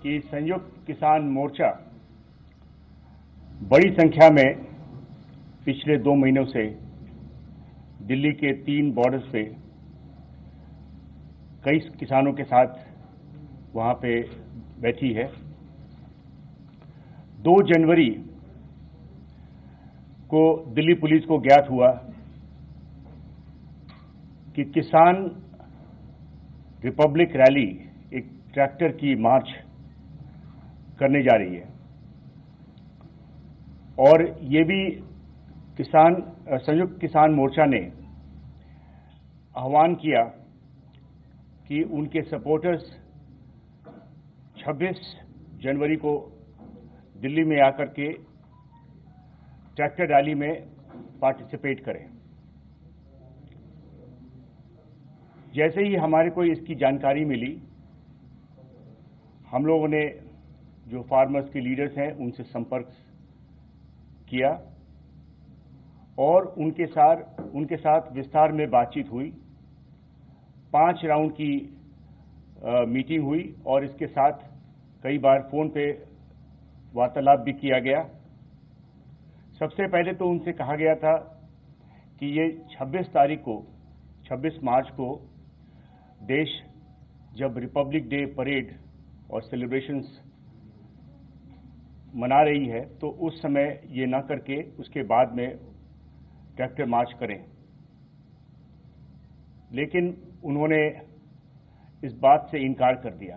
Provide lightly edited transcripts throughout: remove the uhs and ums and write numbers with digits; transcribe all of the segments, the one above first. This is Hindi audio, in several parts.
कि संयुक्त किसान मोर्चा बड़ी संख्या में पिछले 2 महीनों से दिल्ली के 3 बॉर्डर्स पे कई किसानों के साथ वहां पे बैठी है। 2 जनवरी को दिल्ली पुलिस को ज्ञात हुआ कि किसान रिपब्लिक रैली एक ट्रैक्टर की मार्च करने जा रही है और ये भी संयुक्त किसान मोर्चा ने आह्वान किया कि उनके सपोर्टर्स 26 जनवरी को दिल्ली में आकर के ट्रैक्टर रैली में पार्टिसिपेट करें। जैसे ही हमारे को इसकी जानकारी मिली, हम लोगों ने जो फार्मर्स के लीडर्स हैं उनसे संपर्क किया और उनके साथ विस्तार में बातचीत हुई। 5 राउंड की मीटिंग हुई और इसके साथ कई बार फोन पे वार्तालाप भी किया गया। सबसे पहले तो उनसे कहा गया था कि ये 26 मार्च को देश जब रिपब्लिक डे परेड और सेलिब्रेशंस मना रही है तो उस समय ये ना करके उसके बाद में ट्रैक्टर मार्च करें, लेकिन उन्होंने इस बात से इनकार कर दिया।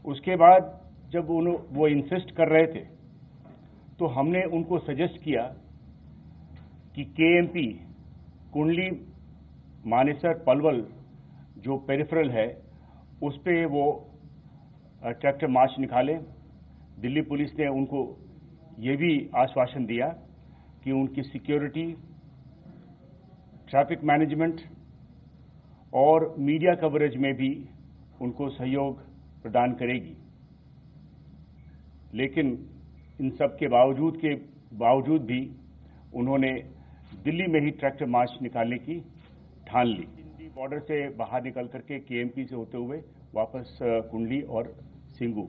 उसके बाद जब वो इंसिस्ट कर रहे थे तो हमने उनको सजेस्ट किया कि केएमपी कुंडली मानेसर पलवल जो पेरिफेरल है उस पे वो ट्रैक्टर मार्च निकालें। दिल्ली पुलिस ने उनको ये भी आश्वासन दिया कि उनकी सिक्योरिटी, ट्रैफिक मैनेजमेंट और मीडिया कवरेज में भी उनको सहयोग प्रदान करेगी। लेकिन इन सब के बावजूद भी उन्होंने दिल्ली में ही ट्रैक्टर मार्च निकालने की ठान ली। बॉर्डर से बाहर निकल करके केएमपी से होते हुए वापस कुंडली और सिंगू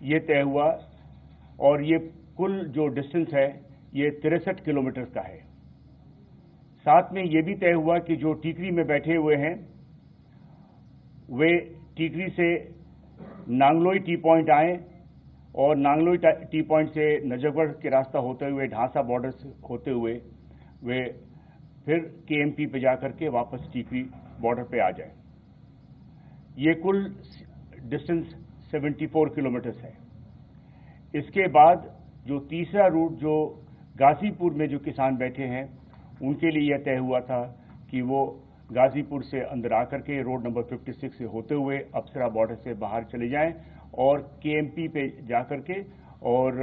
ये तय हुआ और ये कुल जो डिस्टेंस है ये 63 किलोमीटर का है। साथ में ये भी तय हुआ कि जो टीकरी में बैठे हुए हैं वे टीकरी से नांगलोई टी पॉइंट आए और नांगलोई टी पॉइंट से नजफगढ़ के रास्ता होते हुए ढांसा बॉर्डर से होते हुए वे फिर केएमपी पे जाकर के वापस टीकरी बॉर्डर पे आ जाए। ये कुल डिस्टेंस 74 किलोमीटर है। इसके बाद जो तीसरा रूट जो गाजीपुर में जो किसान बैठे हैं उनके लिए यह तय हुआ था कि वो गाजीपुर से अंदर आकर के रोड नंबर 56 से होते हुए अप्सरा बॉर्डर से बाहर चले जाएं और केएमपी पे जाकर के और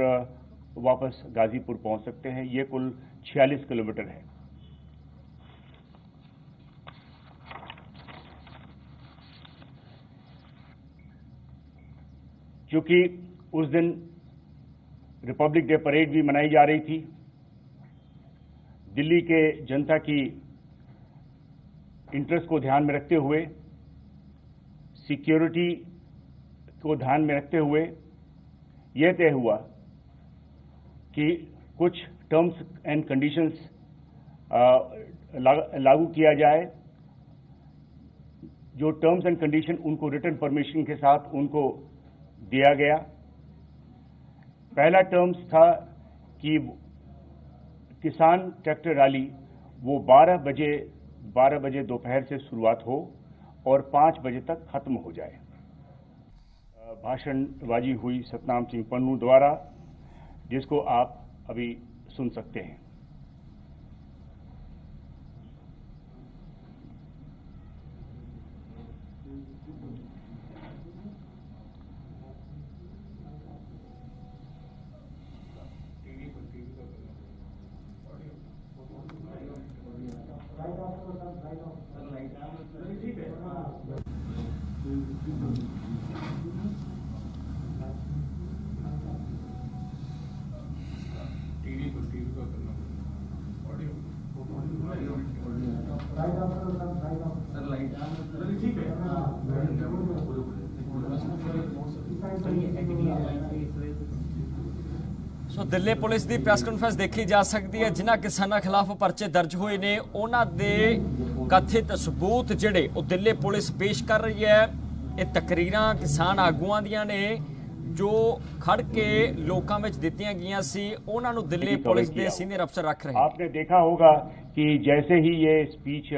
वापस गाजीपुर पहुंच सकते हैं। ये कुल 46 किलोमीटर है। क्योंकि उस दिन रिपब्लिक डे परेड भी मनाई जा रही थी, दिल्ली के जनता की इंटरेस्ट को ध्यान में रखते हुए, सिक्योरिटी को ध्यान में रखते हुए यह तय हुआ कि कुछ टर्म्स एंड कंडीशंस लागू किया जाए। जो टर्म्स एंड कंडीशन उनको रिटन परमिशन के साथ उनको दिया गया। पहला टर्म्स था कि किसान ट्रैक्टर रैली वो 12 बजे दोपहर से शुरुआत हो और 5 बजे तक खत्म हो जाए। भाषणबाजी हुई सतनाम सिंह पन्नू द्वारा, जिसको आप अभी सुन सकते हैं। ਸੋ ਦਿੱਲੀ ਪੁਲਿਸ ਦੀ ਪ੍ਰੈਸ ਕਾਨਫਰੰਸ ਦੇਖੀ ਜਾ ਸਕਦੀ ਹੈ। ਜਿਨ੍ਹਾਂ ਕਿਸਾਨਾਂ ਖਿਲਾਫ ਪਰਚੇ ਦਰਜ ਹੋਏ ਨੇ ਉਹਨਾਂ ਦੇ ਕਥਿਤ ਸਬੂਤ ਜਿਹੜੇ ਉਹ ਦਿੱਲੀ ਪੁਲਿਸ ਪੇਸ਼ ਕਰ ਰਹੀ ਹੈ। ਇਹ ਤਕਰੀਰਾਂ ਕਿਸਾਨ ਆਗੂਆਂ ਦੀਆਂ ਨੇ जो खड़ के लोगों में दित्तियां गईयां सी, उन्होंने दिल्ली पुलिस के सीनियर अफसर रख रहे हैं। आपने देखा होगा कि जैसे ही ये स्पीच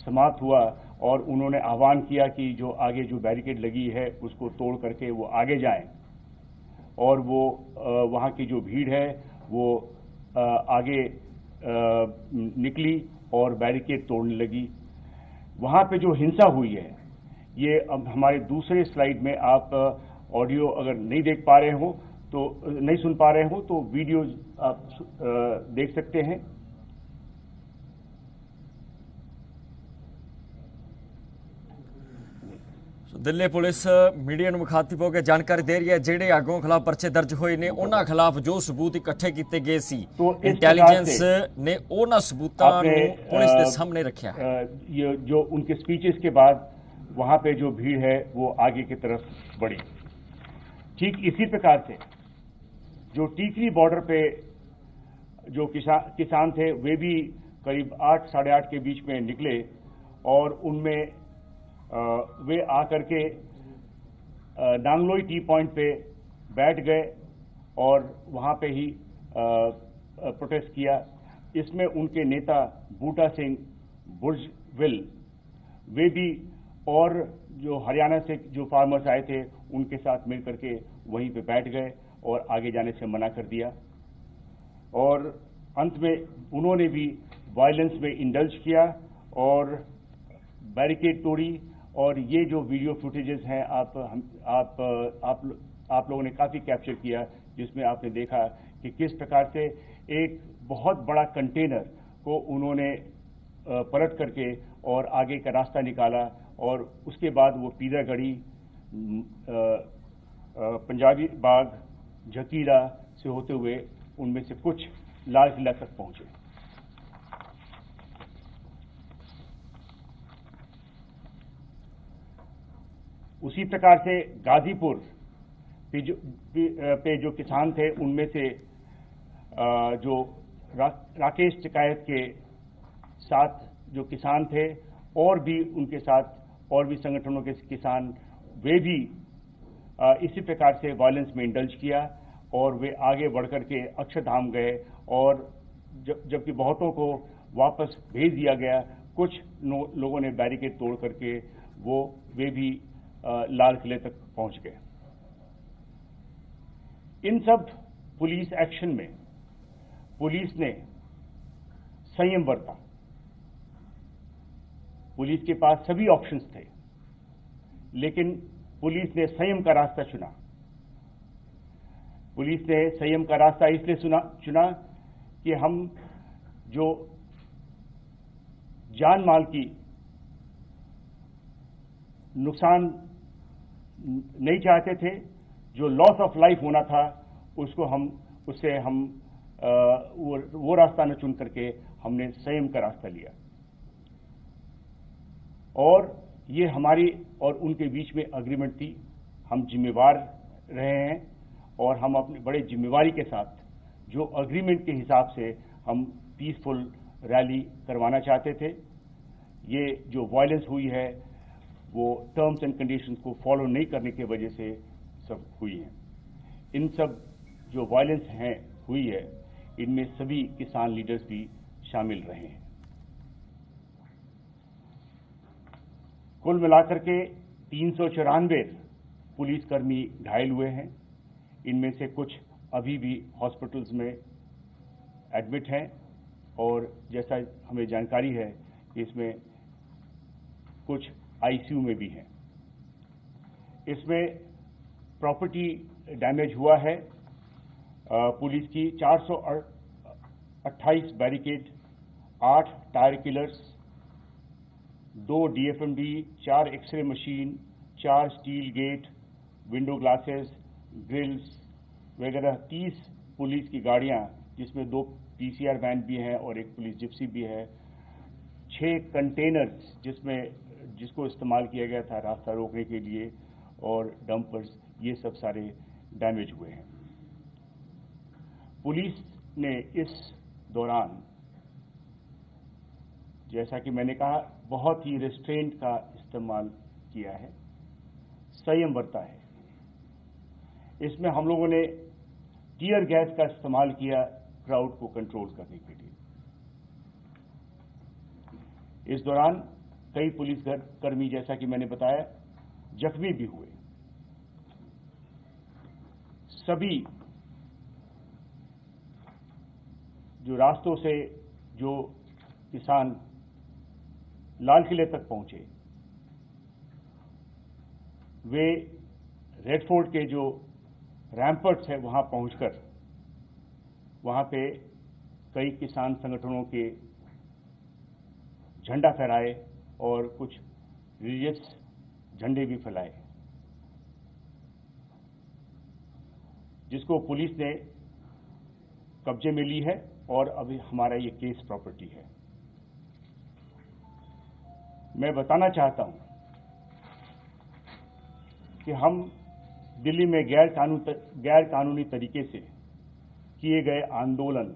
समाप्त हुआ और उन्होंने आह्वान किया कि जो आगे जो बैरिकेड लगी है उसको तोड़ करके वो आगे जाएं, और वो वहाँ की जो भीड़ है वो आगे निकली और बैरिकेड तोड़ने लगी। वहाँ पे जो हिंसा हुई है, ये अब हमारे दूसरे स्लाइड में आप ऑडियो अगर नहीं देख पा रहे हो तो नहीं सुन पा रहे हो तो वीडियो आप देख सकते हैं। दिल्ली पुलिस मीडिया ਨੂੰ ਮੁਖਾਤਿਬ ਹੋ ਕੇ ਜਾਣਕਾਰੀ ਦੇ ਰਹੀ ਹੈ ਜਿਹੜੇ ਆਗੂਆਂ ਖਿਲਾਫ ਪਰਚੇ ਦਰਜ ਹੋਏ ਨੇ ਉਹਨਾਂ ਖਿਲਾਫ ਜੋ ਸਬੂਤ ਇਕੱਠੇ ਕੀਤੇ ਗਏ ਸੀ इंटेलिजेंस ने ਉਹਨਾਂ ਸਬੂਤਾਂ ਨੂੰ ਪੁਲਿਸ ਦੇ ਸਾਹਮਣੇ ਰੱਖਿਆ है। ये जो उनके स्पीचेस के बाद वहां पे जो भीड़ है वो आगे की तरफ बढ़ी। ठीक इसी प्रकार से जो टीकरी बॉर्डर पे जो किसान थे वे भी करीब 8 साढ़े 8 के बीच में निकले और उनमें वे आकर के नांगलोई टी पॉइंट पे बैठ गए और वहां पे ही प्रोटेस्ट किया। इसमें उनके नेता बूटा सिंह बुर्जविल वे भी और जो हरियाणा से जो फार्मर्स आए थे उनके साथ मिल करके वहीं पे बैठ गए और आगे जाने से मना कर दिया। और अंत में उन्होंने भी वायलेंस में इंडल्ज किया और बैरिकेड तोड़ी। और ये जो वीडियो फुटेजेस हैं आप लोगों ने काफी कैप्चर किया, जिसमें आपने देखा कि किस प्रकार से एक बहुत बड़ा कंटेनर को उन्होंने पलट करके और आगे का रास्ता निकाला और उसके बाद वो पीरागढ़ी, पंजाबी बाग, झकीरा से होते हुए उनमें से कुछ लाल किला तक पहुंचे। उसी प्रकार से गाजीपुर पे जो किसान थे उनमें से जो राकेश टिकायत के साथ जो किसान थे और भी उनके साथ और भी संगठनों के किसान वे भी इसी प्रकार से वायलेंस में इंडल्ज किया और वे आगे बढ़कर के अक्षरधाम गए। और जबकि बहुतों को वापस भेज दिया गया, कुछ लोगों ने बैरिकेड तोड़ करके वे भी लाल किले तक पहुंच गए। इन सब पुलिस एक्शन में पुलिस ने संयम बरता। पुलिस के पास सभी ऑप्शंस थे, लेकिन पुलिस ने संयम का रास्ता चुना। पुलिस ने संयम का रास्ता इसलिए चुना कि हम जो जान माल की नुकसान नहीं चाहते थे, जो लॉस ऑफ लाइफ होना था उससे हम वो रास्ता न चुन करके हमने संयम का रास्ता लिया। और ये हमारी और उनके बीच में अग्रीमेंट थी। हम जिम्मेवार रहे हैं और हम अपनी बड़े जिम्मेवारी के साथ जो अग्रीमेंट के हिसाब से हम पीसफुल रैली करवाना चाहते थे। ये जो वायलेंस हुई है वो टर्म्स एंड कंडीशंस को फॉलो नहीं करने की वजह से सब हुई है। इन सब जो वायलेंस हुई है इनमें सभी किसान लीडर्स भी शामिल रहे हैं। कुल मिलाकर के 394 पुलिसकर्मी घायल हुए हैं। इनमें से कुछ अभी भी हॉस्पिटल्स में एडमिट हैं और जैसा हमें जानकारी है इसमें कुछ आईसीयू में भी हैं। इसमें प्रॉपर्टी डैमेज हुआ है पुलिस की 428 barricade, 8 tyre killers, 2 DFMD, 4 X ray machine, 4 steel gate, window glasses, grills वगैरह 30 पुलिस की गाड़ियां, जिसमें 2 पीसीआर वैन भी हैं और एक पुलिस जिप्सी भी है, 6 कंटेनर्स जिसको इस्तेमाल किया गया था रास्ता रोकने के लिए, और डंपर्स, ये सब सारे डैमेज हुए हैं। पुलिस ने इस दौरान, जैसा कि मैंने कहा, बहुत ही रेस्ट्रेंट का इस्तेमाल किया है, संयम बरता है। इसमें हम लोगों ने टीयर गैस का इस्तेमाल किया क्राउड को कंट्रोल करने के लिए। इस दौरान कई पुलिसकर्मी, जैसा कि मैंने बताया, जख्मी भी हुए। सभी जो रास्तों से जो किसान लाल किले तक पहुंचे, वे रेड फोर्ट के जो रैम्पर्ट्स है वहां पहुंचकर वहां पे कई किसान संगठनों के झंडा फहराए और कुछ रिलीजियस झंडे भी फैलाए, जिसको पुलिस ने कब्जे में ली है और अभी हमारा ये केस प्रॉपर्टी है। मैं बताना चाहता हूं कि हम दिल्ली में गैर कानूनी तरीके से किए गए आंदोलन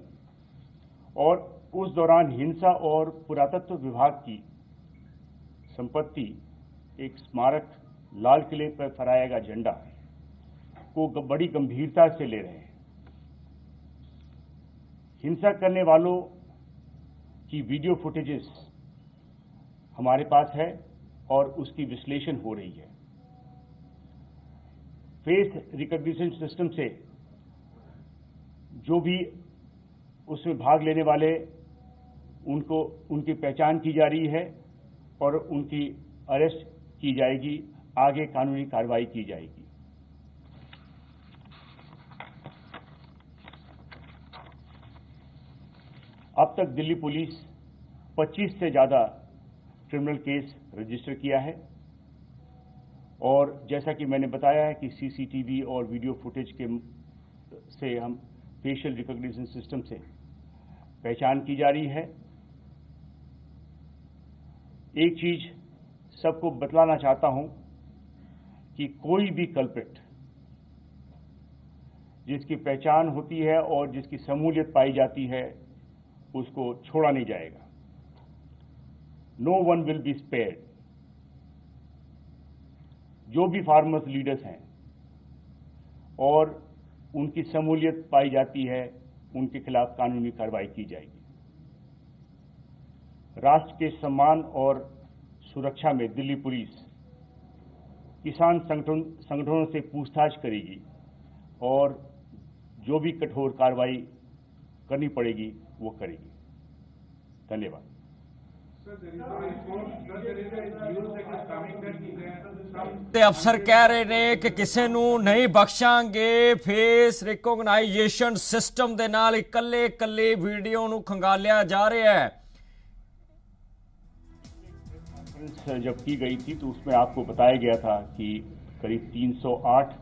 और उस दौरान हिंसा और पुरातत्व विभाग की संपत्ति, एक स्मारक लाल किले पर फहराया गया झंडा को बड़ी गंभीरता से ले रहे हैं। हिंसा करने वालों की वीडियो फुटेजेस हमारे पास है और उसकी विश्लेषण हो रही है। फेस रिकॉग्निशन सिस्टम से जो भी उसमें भाग लेने वाले, उनकी पहचान की जा रही है और उनकी अरेस्ट की जाएगी, आगे कानूनी कार्रवाई की जाएगी। अब तक दिल्ली पुलिस 25 से ज्यादा क्रिमिनल केस रजिस्टर किया है और जैसा कि मैंने बताया है कि सीसीटीवी और वीडियो फुटेज से हम फेशियल रिकॉग्निशन सिस्टम से पहचान की जा रही है। एक चीज सबको बतलाना चाहता हूं कि कोई भी कल्प्रिट जिसकी पहचान होती है और जिसकी शमूलियत पाई जाती है, उसको छोड़ा नहीं जाएगा। No one will be spared. जो भी फार्मर्स लीडर्स हैं और उनकी शमूलियत पाई जाती है, उनके खिलाफ कानूनी कार्रवाई की जाएगी। राष्ट्र के सम्मान और सुरक्षा में दिल्ली पुलिस किसान संगठनों से पूछताछ करेगी और जो भी कठोर कार्रवाई करनी पड़ेगी वो करेगी। धन्यवाद। ਤੇ ਅਫਸਰ ਕਹਿ ਰਹੇ ਨੇ ਕਿ ਕਿਸੇ ਨੂੰ ਨਹੀਂ ਬਖਸ਼ਾਂਗੇ। ਫੇਸ ਰਿਕੋਗਨਾਈਜੇਸ਼ਨ ਸਿਸਟਮ ਦੇ ਨਾਲ ਇਕੱਲੇ ਵੀਡੀਓ ਨੂੰ ਖੰਗਾਲਿਆ ਜਾ ਰਿਹਾ ਹੈ। जब की गई थी तो उसमें आपको बताया गया था कि करीब 308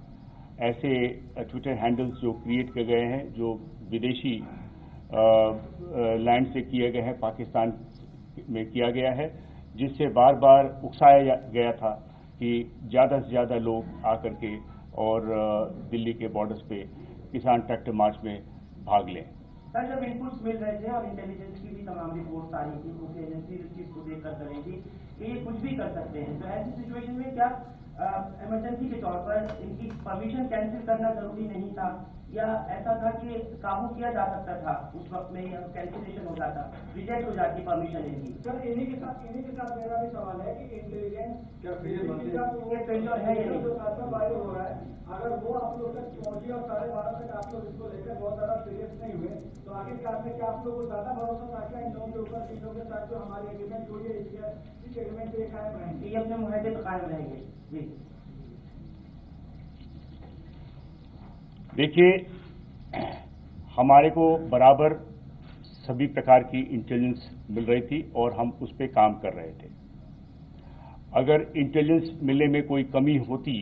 ऐसे ट्विटर हैंडल्स जो क्रिएट किए गए हैं, जो विदेशी लैंड से किए गए हैं, पाकिस्तान में किया गया है, जिससे बार बार उकसाया गया था कि ज़्यादा से ज़्यादा लोग आकर के और दिल्ली के बॉर्डर्स पे किसान ट्रैक्टर मार्च में भाग लें। सर, जब इनपुट्स मिल रहे थे और इंटेलिजेंस की भी तमाम रिपोर्ट्स आ रही थी, क्योंकि एजेंसी इस चीज को देखकर करेगी कि ये कुछ भी कर सकते हैं, तो ऐसी सिचुएशन में क्या इमरजेंसी के तौर पर इनकी परमिशन कैंसिल करना जरूरी नहीं था, या ऐसा था कि काबू किया जा सकता था, उस वक्त में कैंसिलेशन हो जाता, रिजेक्ट हो जाती परमिशन इनकी? सर, इन्हीं के साथ मेरा भी सवाल है कि इंटेलिजेंस क्या फेलियर है या नहीं, जो वायरल हो रहा है, अगर वो आप लोग तक पहुंची और 12:30 तक आप लोग इसको लेकर बहुत ज्यादा सीरियस नहीं हुए, तो आखिरकार में क्या आप लोग को ज्यादा भरोसा था क्या इन लोगों के ऊपर, इन लोगों के साथ जो हमारी एग्रीमेंट हुई है, इस एग्रीमेंट पे कायम रहेंगे, ये अपने मुहैदे पे कायम रहेंगे? जी देखिए, हमारे को बराबर सभी प्रकार की इंटेलिजेंस मिल रही थी और हम उस पर काम कर रहे थे। अगर इंटेलिजेंस मिलने में कोई कमी होती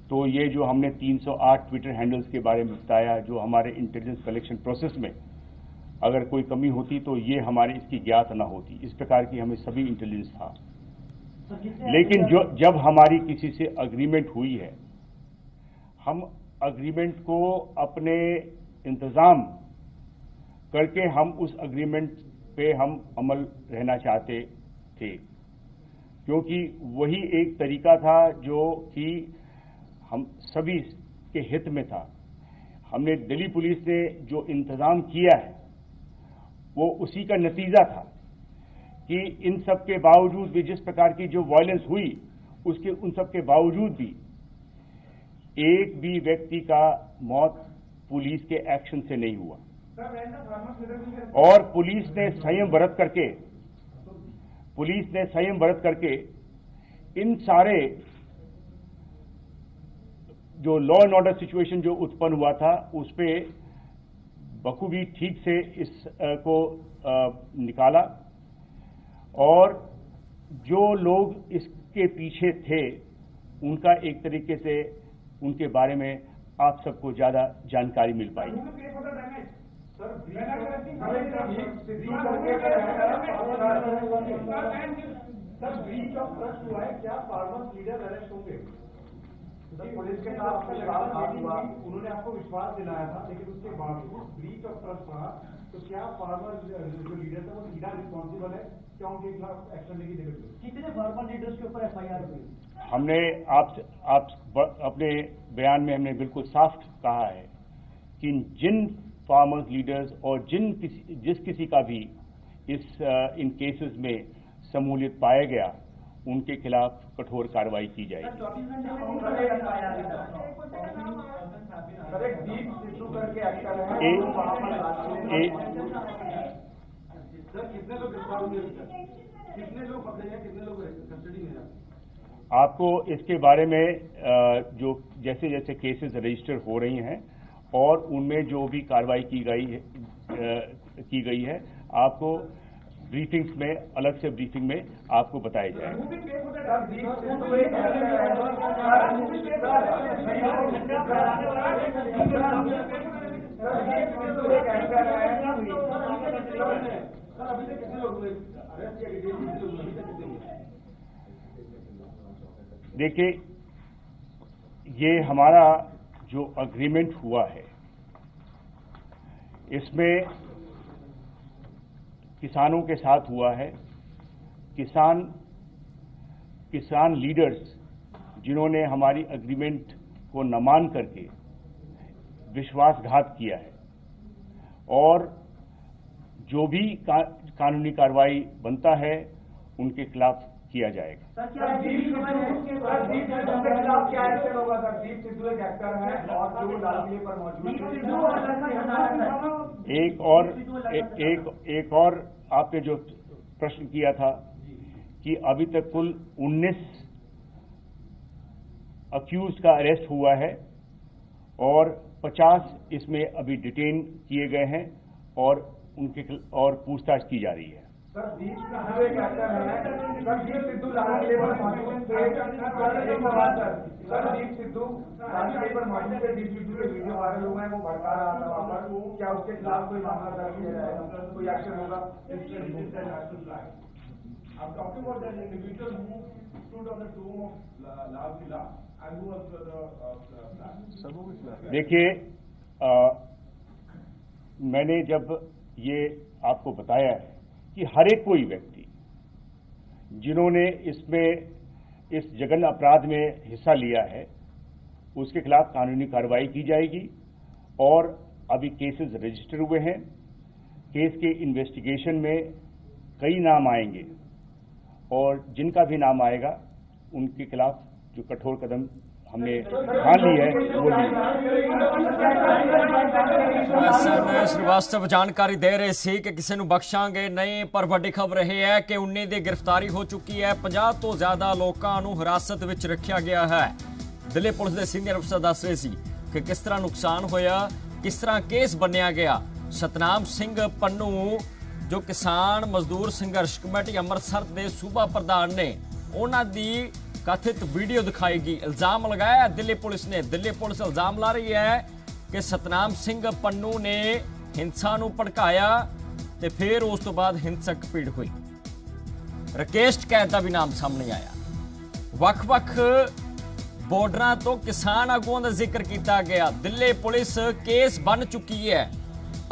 तो ये जो हमने 308 ट्विटर हैंडल्स के बारे में बताया, जो हमारे इंटेलिजेंस कलेक्शन प्रोसेस में अगर कोई कमी होती तो ये हमारे इसकी ज्ञात ना होती। इस प्रकार की हमें सभी इंटेलिजेंस था। लेकिन जब हमारी किसी से अग्रीमेंट हुई है, हम अग्रीमेंट को अपने इंतजाम करके हम उस अग्रीमेंट पे हम अमल रहना चाहते थे, क्योंकि वही एक तरीका था जो कि हम सभी के हित में था। हमने दिल्ली पुलिस ने जो इंतजाम किया है वो उसी का नतीजा था कि इन सब के बावजूद भी, जिस प्रकार की जो वायलेंस हुई उन सब के बावजूद भी एक भी व्यक्ति का मौत पुलिस के एक्शन से नहीं हुआ। और पुलिस ने संयम बरत करके इन सारे जो लॉ एंड ऑर्डर सिचुएशन जो उत्पन्न हुआ था उस पे बखूबी ठीक से को निकाला, और जो लोग इसके पीछे थे उनका एक तरीके से उनके बारे में आप सबको ज्यादा जानकारी मिल पाई। पुलिस के साथ उन्होंने आपको विश्वास दिलाया था, लेकिन उसके बावजूद ब्रीच ऑफ ट्रस्ट रहा, तो क्या फार्मर जो लीडर था वो सीधा रिस्पॉन्सिबल है? क्या उनके खिलाफ एक्शन लेगी? कितने फार्मर लीडर्स के ऊपर एफआईआर हुई? हमने आप अपने बयान में हमने बिल्कुल साफ कहा है कि जिन फार्मर्स लीडर्स और जिस किसी का भी इन केसेस में शमूलियत पाया गया उनके खिलाफ कठोर कार्रवाई की जाएगी। आपको इसके बारे में जो जैसे जैसे केसेस रजिस्टर हो रही हैं और उनमें जो भी कार्रवाई की गई है आपको ब्रीफिंग्स में, अलग से ब्रीफिंग में आपको बताया जाएगा। देखिए, ये हमारा जो अग्रीमेंट हुआ है इसमें किसानों के साथ हुआ है। किसान लीडर्स जिन्होंने हमारी अग्रीमेंट को न मान करके विश्वासघात किया है, और जो भी कानूनी कार्रवाई बनता है उनके खिलाफ किया जाएगा। एक और आपने जो प्रश्न किया था कि अभी तक कुल 19 अक्यूज का अरेस्ट हुआ है और 50 इसमें अभी डिटेन किए गए हैं और पूछताछ की जा रही है। सर, दीप सिद्धू लालकिले पर मौजूद थे। सर, दीप सिद्धू लालकिले पर मौजूद थे। दीप सिद्धू के वीडियो वायरल हुए हैं, वो भड़का रहा था वहां पर। क्या उसके खिलाफ कोई मामला दर्ज किया जाएगा, कोई एक्शन होगा? I'm talking about that individual who stood on the tomb of Lal Kila and who was the देखिए, मैंने जब ये आपको बताया है कि हर एक कोई व्यक्ति जिन्होंने इस जघन्य अपराध में हिस्सा लिया है उसके खिलाफ कानूनी कार्रवाई की जाएगी, और अभी केसेस रजिस्टर हुए हैं। केस के इन्वेस्टिगेशन में कई नाम आएंगे और जिनका भी नाम आएगा उनके खिलाफ जो कठोर कदम हमने ठान ली है वो श्रीवास्तव जानकारी दे रहे सी कि किसी ਨੂੰ ਬਖਸ਼ਾਂਗੇ ਨਹੀਂ, ਪਰ ਵੱਡੀ ਖਬਰ ਇਹ ਹੈ ਕਿ 19 ਦੀ ਗ੍ਰਿਫਤਾਰੀ ਹੋ ਚੁੱਕੀ ਹੈ। 50 ਤੋਂ ਜ਼ਿਆਦਾ ਲੋਕਾਂ ਨੂੰ ਹਿਰਾਸਤ ਵਿੱਚ ਰੱਖਿਆ ਗਿਆ ਹੈ। ਦਿੱਲੀ ਪੁਲਿਸ ਦੇ ਸੀਨੀਅਰ ਅਫਸਰ ਦੱਸ ਰਹੇ ਸੀ ਕਿ ਕਿਸ ਤਰ੍ਹਾਂ ਨੁਕਸਾਨ ਹੋਇਆ, ਕਿਸ ਤਰ੍ਹਾਂ ਕੇਸ ਬਣਿਆ ਗਿਆ। ਸਤਨਾਮ ਸਿੰਘ ਪੰਨੂ ਜੋ ਕਿਸਾਨ ਮਜ਼ਦੂਰ ਸੰਘਰਸ਼ ਕਮੇਟੀ ਅੰਮ੍ਰਿਤਸਰ ਦੇ ਸੂਬਾ ਪ੍ਰਧਾਨ ਨੇ, ਉਹਨਾਂ ਦੀ कथित वीडियो दिखाएगी। इल्जाम लगाया दिल्ली पुलिस ने। दिल्ली पुलिस इल्जाम ला रही है कि सतनाम सिंह पन्नू ने हिंसा नूं भड़काया ते फिर उस तो बाद हिंसक भीड़ हुई। राकेश कैद का भी नाम सामने आया। ਵੱਖ-ਵੱਖ ਬਾਰਡਰਾਂ ਤੋਂ ਕਿਸਾਨ ਆਗੂਆਂ ਦਾ ਜ਼ਿਕਰ ਕੀਤਾ ਗਿਆ। ਦਿੱਲੀ ਪੁਲਿਸ ਕੇਸ ਬਣ ਚੁੱਕੀ ਹੈ,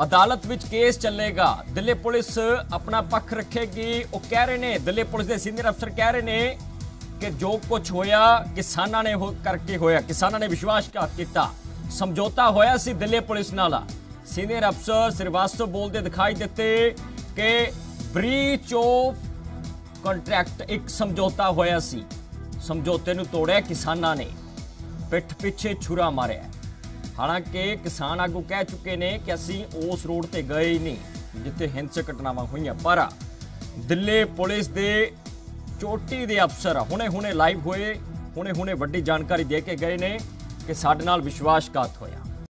ਅਦਾਲਤ ਵਿੱਚ ਕੇਸ ਚੱਲੇਗਾ। ਦਿੱਲੀ ਪੁਲਿਸ ਆਪਣਾ ਪੱਖ ਰੱਖੇਗੀ। ਉਹ ਕਹਿ ਰਹੇ ਨੇ, ਦਿੱਲੀ ਪੁਲਿਸ ਦੇ ਸੀਨੀਅਰ ਅਫਸਰ ਕਹਿ ਰਹੇ ਨੇ ਕਿ ਜੋ ਕੁਝ ਹੋਇਆ ਕਿਸਾਨਾਂ ਨੇ ਕਰਕੇ ਹੋਇਆ, ਕਿਸਾਨਾਂ ਨੇ ਵਿਸ਼ਵਾਸਘਾਤ ਕੀਤਾ, ਸਮਝੌਤਾ ਹੋਇਆ ਸੀ ਦਿੱਲੀ ਪੁਲਿਸ ਨਾਲ। ਸੀਨੀਅਰ ਅਫਸਰ ਸ੍ਰੀਵਾਸਤਵ ਬੋਲਦੇ ਦਿਖਾਈ ਦਿੱਤੇ ਕਿ ਬ੍ਰੀਚ ਆਫ ਕੰਟਰੈਕਟ ਇੱਕ ਸਮਝੌਤਾ ਹੋਇਆ ਸੀ, ਸਮਝੌਤੇ ਨੂੰ ਤੋੜਿਆ ਕਿਸਾਨਾਂ ਨੇ, ਪਿੱਠ ਪਿੱਛੇ ਛੁਰਾ ਮਾਰਿਆ। ਹਾਲਾਂਕਿ ਕਿਸਾਨ ਆਗੂ ਕਹਿ ਚੁੱਕੇ ਨੇ ਕਿ ਅਸੀਂ ਉਸ ਰੋਡ ਤੇ ਗਏ ਹੀ ਨਹੀਂ ਜਿੱਥੇ ਹਿੰਸਕ ਘਟਨਾਵਾਂ ਹੋਈਆਂ, ਪਰ ਦਿੱਲੀ ਪੁਲਿਸ ਦੇ ਚੋਟੀ ਦੇ ਅਫਸਰ ਹੁਣੇ ਲਾਈਵ ਹੋਏ, ਹੁਣੇ ਵੱਡੀ ਜਾਣਕਾਰੀ ਦੇ ਕੇ ਗਏ ਨੇ ਕਿ ਸਾਡੇ ਨਾਲ ਵਿਸ਼ਵਾਸਘਾਤ ਹੋਇਆ।